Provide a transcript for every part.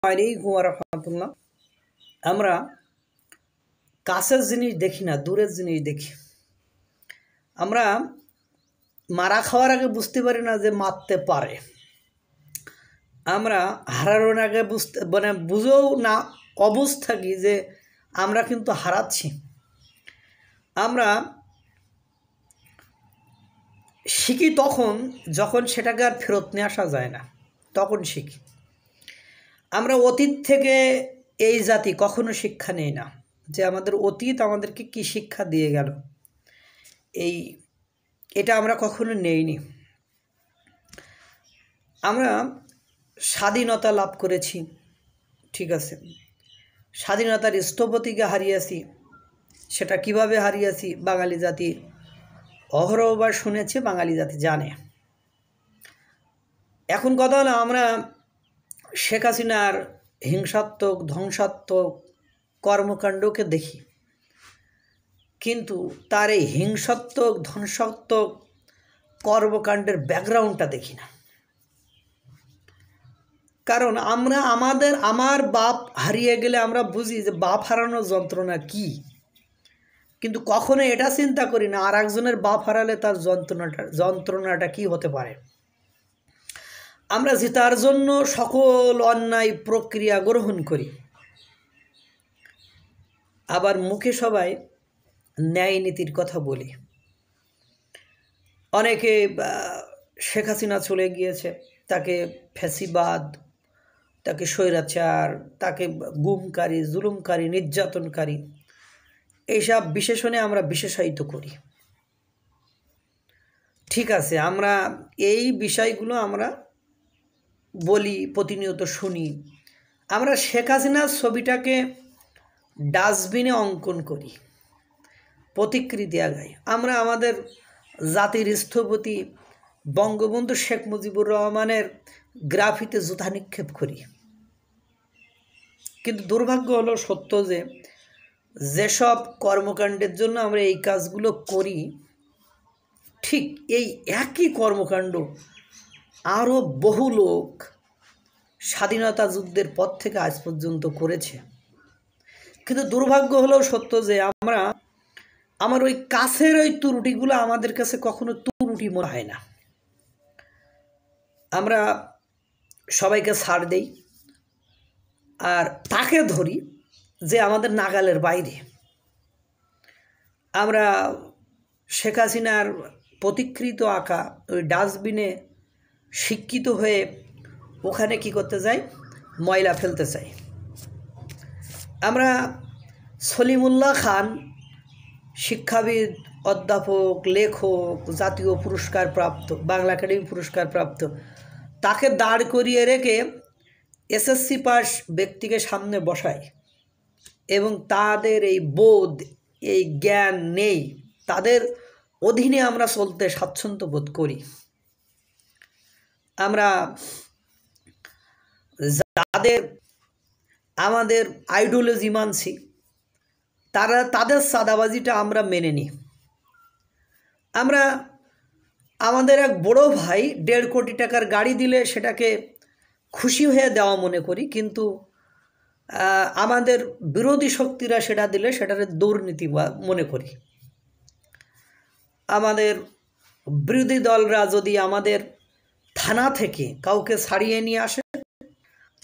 আলাইকুম ওয়া রাহমাতুল্লাহ। আমরা কাছের জিনিস দেখি না, দূরের জিনিস দেখি। আমরা মারা খাওয়ার আগে বুঝতে পারি না যে মারতে পারে। আমরা হারানোর আগে বুঝেও না অবুঝ থাকি যে আমরা কিন্তু হারাচ্ছি। আমরা শিখি তখন যখন সেটাকে আর ফেরত নিয়ে আসা যায় না, তখন শিখি। আমরা অতীত থেকে এই জাতি কখনো শিক্ষা নেই না যে আমাদের অতীত আমাদেরকে কি শিক্ষা দিয়ে গেল, এটা আমরা কখনো নেইনি। আমরা স্বাধীনতা লাভ করেছি, ঠিক আছে, স্বাধীনতার স্থপতিকে হারিয়েছি। সেটা কিভাবে হারিয়েছি বাঙালি জাতি অহরহবার শুনেছে, বাঙালি জাতি জানে। এখন কথা হলো, আমরা শেখ হাসিনার হিংসাত্মক ধ্বংসাত্মক কর্মকাণ্ডকে দেখি, কিন্তু তার এই হিংসাত্মক ধ্বংসাত্মক কর্মকাণ্ডের ব্যাকগ্রাউন্ডটা দেখি না। কারণ আমার বাপ হারিয়ে গেলে আমরা বুঝি যে বাপ হারানোর যন্ত্রণা কি, কিন্তু কখনো এটা চিন্তা করি না আর একজনের বাপ হারালে তার যন্ত্রণাটা কি হতে পারে। আমরা জেতার জন্য সকল অন্যায় প্রক্রিয়া গ্রহণ করি, আবার মুখে সবাই ন্যায় নীতির কথা বলি। অনেকে শেখ হাসিনা চলে গিয়েছে, তাকে ফ্যাসিবাদ, তাকে স্বৈরাচার, তাকে গুমকারী, জুলুমকারী, নির্যাতনকারী, এইসব বিশেষণে আমরা বিশেষায়িত করি। ঠিক আছে, আমরা এই বিষয়গুলো আমরা বলি, প্রতিনিয়ত শুনি। আমরা শেখ হাসিনার ছবিটাকে ডাস্টবিনে অঙ্কন করি, প্রতিকৃতি আগাই। আমরা আমাদের জাতির স্থপতি বঙ্গবন্ধু শেখ মুজিবুর রহমানের গ্রাফিতে জুতা নিক্ষেপ করি। কিন্তু দুর্ভাগ্য হলো সত্য যে যেসব কর্মকাণ্ডের জন্য আমরা এই কাজগুলো করি, ঠিক এই একই কর্মকাণ্ড আরও বহু লোক স্বাধীনতা যুদ্ধের পর থেকে আজ পর্যন্ত করেছে। কিন্তু দুর্ভাগ্য হলেও সত্য যে আমার ওই কাছের ওই ত্রুটিগুলো আমাদের কাছে কখনো ত্রুটি মনে হয় না। আমরা সবাইকে ছাড় দেই আর তাকে ধরি যে আমাদের নাগালের বাইরে। আমরা শেখ হাসিনার প্রতিকৃত আঁকা ওই ডাস্টবিনে শিক্ষিত হয়ে ওখানে কি করতে যাই, ময়লা ফেলতে চাই। আমরা সলিমুল্লাহ খান, শিক্ষাবিদ, অধ্যাপক, লেখক, জাতীয় পুরস্কার প্রাপ্ত, বাংলা একাডেমি পুরস্কার প্রাপ্ত, তাকে দাঁড় করিয়ে রেখে এসএসসি পাস ব্যক্তিকে সামনে বসাই এবং তাদের এই বোধ, এই জ্ঞান নেই, তাদের অধীনে আমরা চলতে স্বাচ্ছন্দ্য বোধ করি। আমরা যাদের আমাদের আইডিওলজি মানছি, তাদের সাদাবাজিটা আমরা মেনে নিই। আমাদের এক বড় ভাই 1.5 কোটি টাকার গাড়ি দিলে সেটাকে খুশি হয়ে দেওয়া মনে করি, কিন্তু আমাদের বিরোধী শক্তিরা সেটা দিলে সেটাকে দুর্নীতি মনে করি। আমাদের বিরোধী দলরা যদি আমাদের থানা থেকে কাউকে ছাড়িয়ে নিয়ে আসে,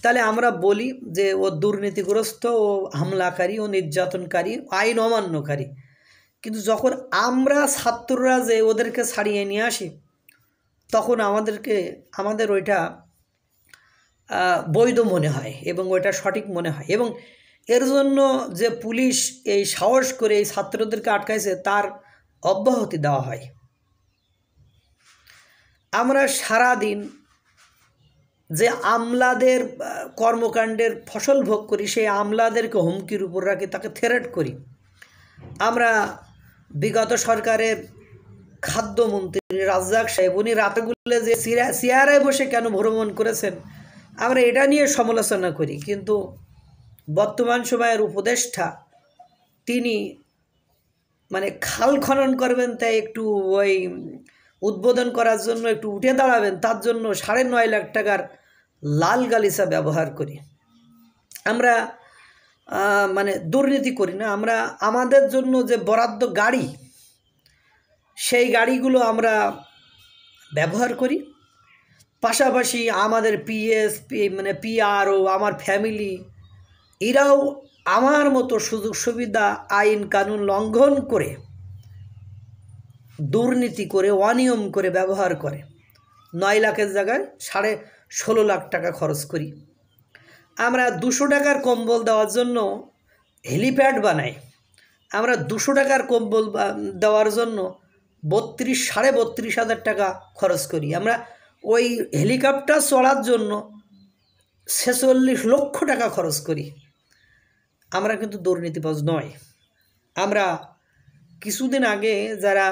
তাহলে আমরা বলি যে ও দুর্নীতিগ্রস্ত, ও হামলাকারী, ও নির্যাতনকারী, আইন অমান্যকারী। কিন্তু যখন আমরা ছাত্ররা যে ওদেরকে ছাড়িয়ে নিয়ে আসি, তখন আমাদের ওইটা বৈধ মনে হয় এবং ওইটা সঠিক মনে হয়, এবং এর জন্য যে পুলিশ এই সাহস করে এই ছাত্রদেরকে আটকাইছে তার অব্যাহতি দেওয়া হয়। আমরা সারাদিন যে আমলাদের কর্মকাণ্ডের ফসল ভোগ করি, সেই আমলাদেরকে হুমকির উপর রাখি, তাকে থ্রেট করি। আমরা বিগত সরকারের খাদ্যমন্ত্রী রাজ্জাক সাহেব, উনি রাতেগুলো যে চেয়ারে বসে কেন ভ্রমণ করেছেন, আমরা এটা নিয়ে সমালোচনা করি। কিন্তু বর্তমান সময়ের উপদেষ্টা তিনি খাল খনন করবেন, তাই একটু ওই উদ্বোধন করার জন্য একটু উঠে দাঁড়াবেন, তার জন্য 9.5 লাখ টাকার লাল গালিচা ব্যবহার করি। আমরা মানে দুর্নীতি করি না। আমরা আমাদের জন্য যে বরাদ্দ গাড়ি, সেই গাড়িগুলো আমরা ব্যবহার করি। পাশাপাশি আমাদের মানে পিআরও, আমার ফ্যামিলি, এরাও আমার মতো সুযোগ সুবিধা, আইন কানুন লঙ্ঘন করে, দুর্নীতি করে, অনিয়ম করে ব্যবহার করে। 9 লাখের জায়গায় 16.5 লাখ টাকা খরচ করি। আমরা 200 টাকার কম্বল দেওয়ার জন্য হেলিপ্যাড বানাই। আমরা 200 টাকার কম্বল দেওয়ার জন্য 32,500 টাকা খরচ করি। আমরা ওই হেলিকপ্টার চড়ার জন্য 46 লক্ষ টাকা খরচ করি। আমরা কিন্তু দুর্নীতিবাজ নয়। আমরা কিছুদিন আগে যারা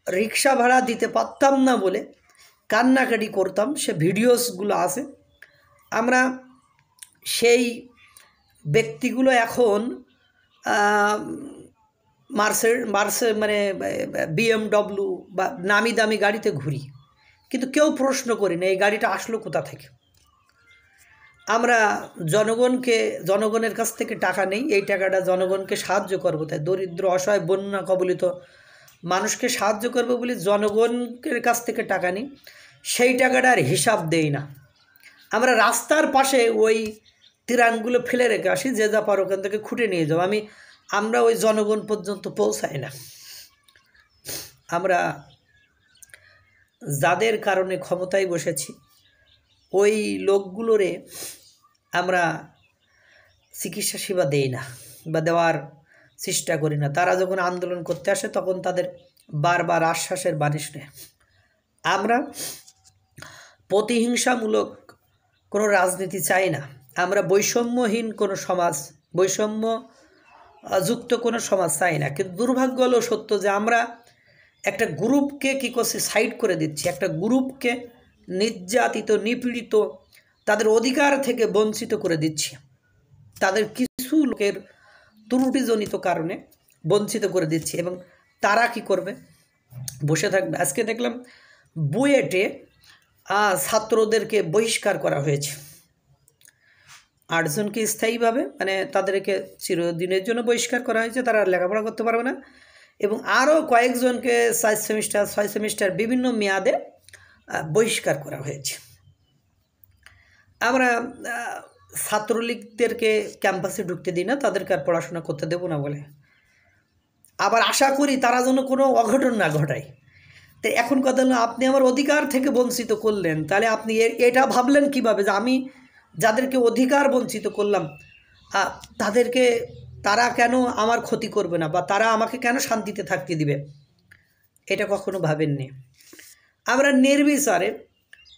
রিক্সা ভাড়া দিতে পারতাম না বলে কান্নাকাটি করতাম, সে ভিডিওসগুলো আছে। আমরা সেই ব্যক্তিগুলো এখন মানে BMW বা নামি দামি গাড়িতে ঘুরি, কিন্তু কেউ প্রশ্ন করি না এই গাড়িটা আসলো কোথা থেকে। আমরা জনগণের কাছ থেকে টাকা নেই, এই টাকাটা জনগণকে সাহায্য করবো তাই, দরিদ্র অসহায় বন্যা কবলিত মানুষকে সাহায্য করবো বলে জনগণের কাছ থেকে টাকা নিই, সেই টাকাটার হিসাব দেই না। আমরা রাস্তার পাশে ওই তিরানগুলো ফেলে রেখে আসি, যে যা পার ওখান থেকে খুঁটে নিয়ে যাবো। আমরা ওই জনগণ পর্যন্ত পৌঁছাই না। আমরা যাদের কারণে ক্ষমতায় বসেছি ওই লোকগুলোরে আমরা চিকিৎসা সেবা দেই না বা দেওয়ার চেষ্টা করি না। তারা যখন আন্দোলন করতে আসে তখন তাদের বারবার আশ্বাসের বাণী শুনে। আমরা প্রতিহিংসামূলক কোনো রাজনীতি চাই না। আমরা বৈষম্যহীন কোনো সমাজ, বৈষম্য যুক্ত কোনো সমাজ চাই না। কিন্তু দুর্ভাগ্য হলো সত্য যে আমরা একটা গ্রুপকে কী করছি, সাইড করে দিচ্ছি। একটা গ্রুপকে নির্যাতিত, নিপীড়িত, তাদের অধিকার থেকে বঞ্চিত করে দিচ্ছি। তাদের কিছু লোকের ত্রুটিজনিত কারণে বঞ্চিত করে দিচ্ছি, এবং তারা কি করবে, বসে থাকবে। আজকে দেখলাম বুয়েটে ছাত্রদেরকে বহিষ্কার করা হয়েছে। 8 জনকে স্থায়ীভাবে, মানে তাদেরকে চিরদিনের জন্য বহিষ্কার করা হয়েছে, তারা লেখাপড়া করতে পারবে না। এবং আরও কয়েকজনকে 4 সেমিস্টার 6 সেমিস্টার বিভিন্ন মেয়াদে বহিষ্কার করা হয়েছে। আমরা ছাত্রলীগদেরকে ক্যাম্পাসে ঢুকতে দিই না, তাদেরকে আর পড়াশোনা করতে দেবো না বলে। আবার আশা করি তারা যেন কোনো অঘটন না ঘটায়। তো এখন কথা হলো, আপনি আমার অধিকার থেকে বঞ্চিত করলেন, তাহলে আপনি এটা ভাবলেন কিভাবে যে আমি যাদেরকে অধিকার বঞ্চিত করলাম তারা কেন আমার ক্ষতি করবে না, বা তারা আমাকে কেন শান্তিতে থাকতে দিবে, এটা কখনো ভাবেননি। আমরা নির্বিচারে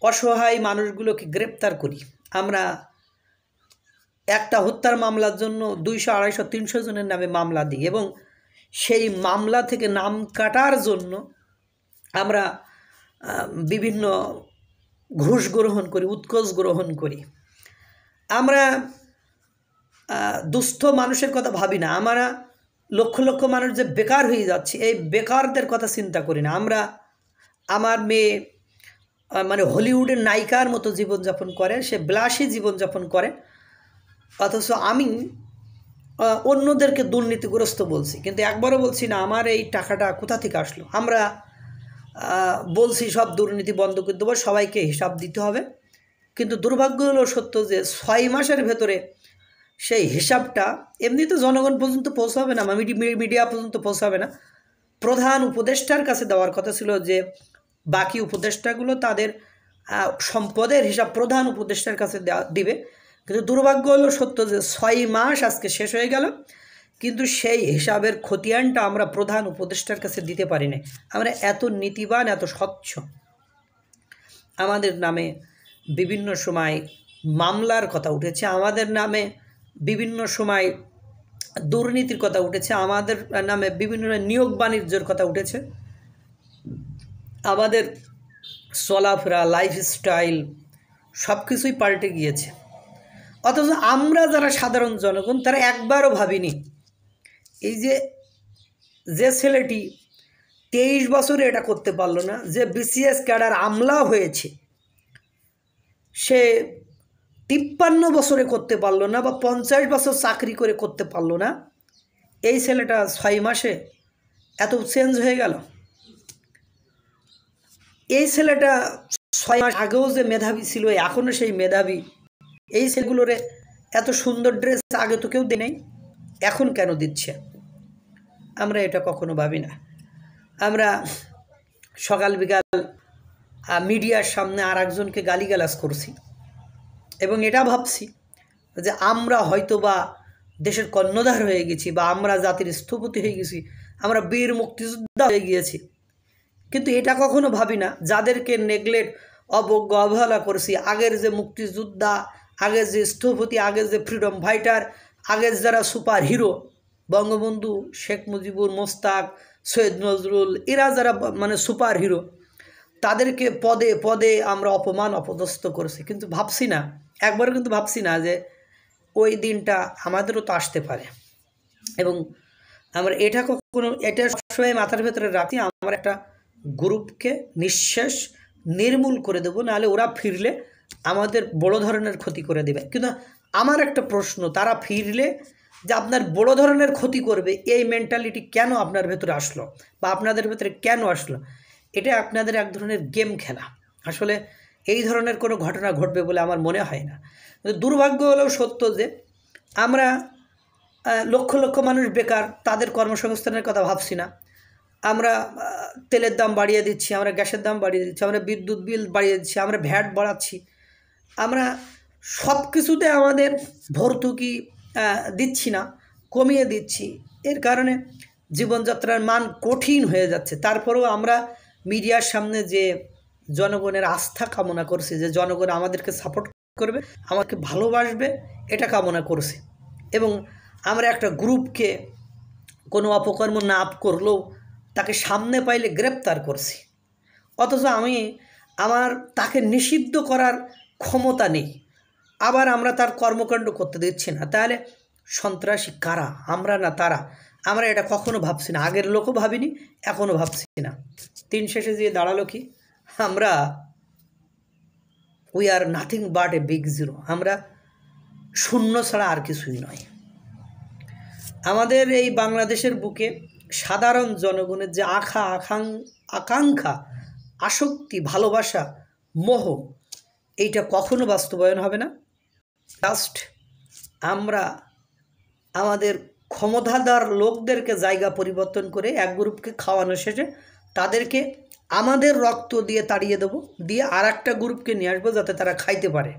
অসহায় মানুষগুলোকে গ্রেপ্তার করি। আমরা একটা হত্যার মামলার জন্য 200, 250, 300 জনের নামে মামলা দিই, এবং সেই মামলা থেকে নাম কাটার জন্য আমরা বিভিন্ন ঘুষ গ্রহণ করি, উৎকোচ গ্রহণ করি। আমরা দুস্থ মানুষের কথা ভাবি না। আমরা লক্ষ লক্ষ মানুষ যে বেকার হয়ে যাচ্ছে, এই বেকারদের কথা চিন্তা করি না। আমার মেয়ে মানে হলিউডের নায়িকার মতো জীবনযাপন করে, সে বিলাসী জীবনযাপন করে, অথচ আমি অন্যদেরকে দুর্নীতিগ্রস্ত বলছি, কিন্তু একবারও বলছি না আমার এই টাকাটা কোথা থেকে আসলো। আমরা বলছি সব দুর্নীতি বন্ধ করে দেবো, সবাইকে হিসাব দিতে হবে, কিন্তু দুর্ভাগ্য হলো সত্য যে 6 মাসের ভেতরে সেই হিসাবটা এমনিতে জনগণ পর্যন্ত পৌঁছাবে না, মিডিয়া পর্যন্ত পৌঁছাবে না। প্রধান উপদেষ্টার কাছে দেওয়ার কথা ছিল, যে বাকি উপদেষ্টাগুলো তাদের সম্পদের হিসাব প্রধান উপদেষ্টার কাছে দিবে, কিন্তু দুর্ভাগ্য হলো সত্য যে 6 মাস আজকে শেষ হয়ে গেল, কিন্তু সেই হিসাবের খতিয়ানটা আমরা প্রধান উপদেষ্টার কাছে দিতে পারি না। আমরা এত নীতিবান, এত স্বচ্ছ। আমাদের নামে বিভিন্ন সময় মামলার কথা উঠেছে, আমাদের নামে বিভিন্ন সময় দুর্নীতির কথা উঠেছে, আমাদের নামে বিভিন্ন নিয়োগ বাণিজ্যের কথা উঠেছে। আমাদের চলাফেরা, লাইফস্টাইল সব কিছুই পাল্টে গিয়েছে, অথচ আমরা যারা সাধারণ জনগণ তারা একবারও ভাবিনি এই যে ছেলেটি 23 বছরে এটা করতে পারলো না, যে বিসিএস ক্যাডার আমলা হয়েছে, সে 53 বছরে করতে পারলো না বা 50 বছর চাকরি করে করতে পারলো না, এই ছেলেটা 6 মাসে এত চেঞ্জ হয়ে গেল। এই ছেলেটা 6 মাস আগেও যে মেধাবী ছিল এখনও সেই মেধাবী। এই ছেলেগুলোরে এত সুন্দর ড্রেস আগে তো কেউ দেয় নাই, এখন কেন দিচ্ছে? আমরা এটা কখনো ভাবি না। আমরা সকাল বিকাল মিডিয়ার সামনে আর একজনকে গালিগালাজ করছি এবং এটা ভাবছি যে আমরা হয়তো বা দেশের কর্ণধার হয়ে গেছি বা আমরা জাতির স্থপতি হয়ে গেছি, আমরা বীর মুক্তিযোদ্ধা হয়ে গিয়েছি। কিন্তু এটা কখনো ভাবি না যাদেরকে নেগলেক্ট অবজ্ঞা অবহেলা করছি, আগের যে মুক্তিযোদ্ধা, আগের যে স্থপতি, আগের যে ফ্রিডম ফাইটার, আগের যারা সুপার হিরো বঙ্গবন্ধু, শেখ মুজিবুর, মোস্তাক, সৈয়দ নজরুল, এরা যারা মানে সুপার হিরো, তাদেরকে পদে পদে আমরা অপমান অপদস্থ করেছি। কিন্তু ভাবছি না, একবারও কিন্তু ভাবছি না যে ওই দিনটা আমাদেরও তো আসতে পারে। এবং আমরা এটা কখনো, এটা সবসময় মাথার ভেতরে রাখি, আমরা একটা গ্রুপকে নিঃশেষ নির্মূল করে দেবো, নাহলে ওরা ফিরলে আমাদের বড় ধরনের ক্ষতি করে দেবে। কিন্তু আমার একটা প্রশ্ন, তারা ফিরলে যে আপনার বড় ধরনের ক্ষতি করবে, এই মেন্টালিটি কেন আপনার ভেতরে আসলো বা আপনাদের ভেতরে কেন আসলো? এটা আপনাদের এক ধরনের গেম খেলা। আসলে এই ধরনের কোনো ঘটনা ঘটবে বলে আমার মনে হয় না। দুর্ভাগ্য হলেও সত্য যে আমরা লক্ষ লক্ষ মানুষ বেকার, তাদের কর্মসংস্থানের কথা ভাবছি না। আমরা তেলের দাম বাড়িয়ে দিচ্ছি, আমরা গ্যাসের দাম বাড়িয়ে দিচ্ছি, আমরা বিদ্যুৎ বিল বাড়িয়ে দিচ্ছি, আমরা ভ্যাট বাড়াচ্ছি, আমরা সব কিছুতে আমাদের ভর্তুকি দিচ্ছি না, কমিয়ে দিচ্ছি। এর কারণে জীবনযাত্রার মান কঠিন হয়ে যাচ্ছে। তারপরেও আমরা মিডিয়ার সামনে যে জনগণের আস্থা কামনা করছি, যে জনগণ আমাদেরকে সাপোর্ট করবে, আমাকে ভালোবাসবে, এটা কামনা করছি। এবং আমরা একটা গ্রুপকে কোনো অপকর্ম না করলেও তাকে সামনে পাইলে গ্রেপ্তার করছি, অথচ আমার তাকে নিষিদ্ধ করার ক্ষমতা নেই, আবার আমরা তার কর্মকাণ্ড করতে দিচ্ছি না। তাহলে সন্ত্রাসী কারা? আমরা না তারা? আমরা এটা কখনো ভাবছি না, আগের লোকও ভাবিনি, এখনও ভাবছি না। দিন শেষে যে দাঁড়ালো কি, আমরা we are nothing but a big zero. আমরা শূন্য ছাড়া আর কিছুই নয়। আমাদের এই বাংলাদেশের বুকে সাধারণ জনগণের যে আকাঙ্ক্ষা, আসক্তি, ভালোবাসা, মোহ, এইটা কখনো বাস্তবায়ন হবে না। জাস্ট আমরা আমাদের ক্ষমতাধর লোকদেরকে জায়গা পরিবর্তন করে এক গ্রুপকে খাওয়ানো শেষে তাদেরকে আমাদের রক্ত দিয়ে তাড়িয়ে দেবো, দিয়ে আর একটা গ্রুপকে নিয়ে আসবো যাতে তারা খাইতে পারে।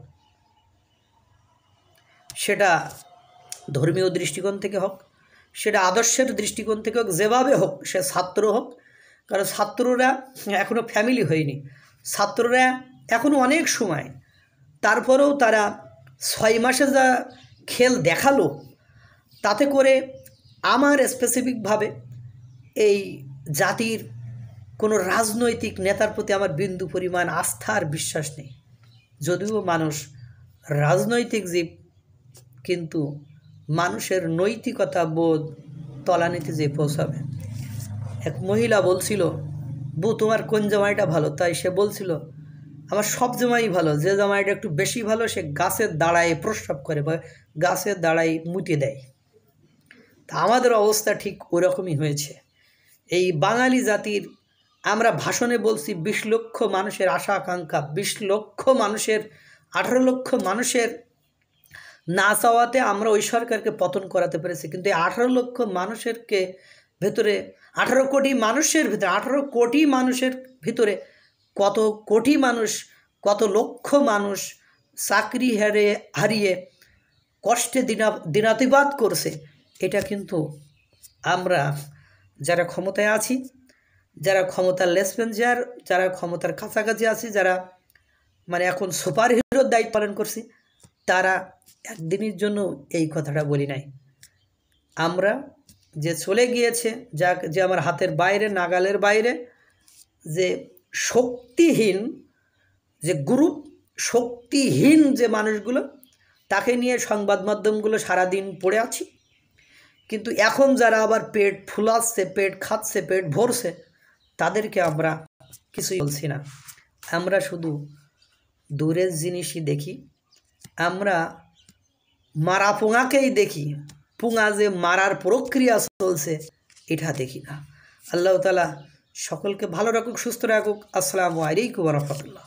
সেটা ধর্মীয় দৃষ্টিকোণ থেকে হোক, সেটা আদর্শের দৃষ্টিকোণ থেকে হোক, যেভাবে হোক, সে ছাত্র হোক, কারণ ছাত্ররা এখনও ফ্যামিলি হয়নি, ছাত্ররা এখনও অনেক সময়। তারপরেও তারা 6 মাসে যা খেল দেখালো, তাতে করে আমার স্পেসিফিকভাবে এই জাতির কোনো রাজনৈতিক নেতার প্রতি আমার বিন্দু পরিমাণ আস্থা আর বিশ্বাস নেই। যদিও মানুষ রাজনৈতিক জীব, কিন্তু মানুষের নৈতিকতা বোধ তলানিতে যে পৌঁছাবে। এক মহিলা বলছিল, বউ তোমার কোন জামাইটা ভালো? তাই সে বলছিল, আমার সব জামাই ভালো, যে জামাইটা একটু বেশি ভালো সে গাছের দাঁড়ায় প্রস্রাব করে বা গাছের দাঁড়ায় মুতে দেয়। তা আমাদের অবস্থা ঠিক ওরকমই হয়েছে। এই বাঙালি জাতির, আমরা ভাষণে বলছি 20 লক্ষ মানুষের আশা আকাঙ্ক্ষা, 20 লক্ষ মানুষের, 18 লক্ষ মানুষের না চাওয়াতে আমরা ওই সরকারকে পতন করাতে পেরেছি। কিন্তু এই 18 লক্ষ মানুষেরকে ভেতরে, 18 কোটি মানুষের ভিতরে, 18 কোটি মানুষের ভিতরে কত কোটি মানুষ, কত লক্ষ মানুষ চাকরি হারিয়ে কষ্টে দিনাতিপাত করছে। এটা কিন্তু আমরা যারা ক্ষমতায় আছি, যারা ক্ষমতার লেসপেঞ্জার, যারা ক্ষমতার কাছাকাছি আছি, যারা মানে এখন সুপার হিরোর দায়িত্ব পালন করছি, তারা একদিনের জন্য এই কথাটা বলি নাই। আমরা যে চলে গিয়েছে, যে আমার হাতের বাইরে, নাগালের বাইরে, যে শক্তিহীন যে গ্রুপ, শক্তিহীন যে মানুষগুলো, তাকে নিয়ে সংবাদ মাধ্যমগুলো সারাদিন পড়ে আছি। কিন্তু এখন যারা আবার পেট ফুলাচ্ছে, পেট খাচ্ছে, পেট ভরছে, তাদেরকে আমরা কিছুই বলছি না। আমরা শুধু দূরের জিনিসই দেখি, আমরা মারা পোঙাকেই দেখি, পোঙা যে মারার প্রক্রিয়া চলছে এটা দেখি না। আল্লাহ তাআলা সকলকে ভালো রাখুক, সুস্থ রাখুক। আসসালামু আলাইকুম ওয়া রাহমাতুল্লাহ।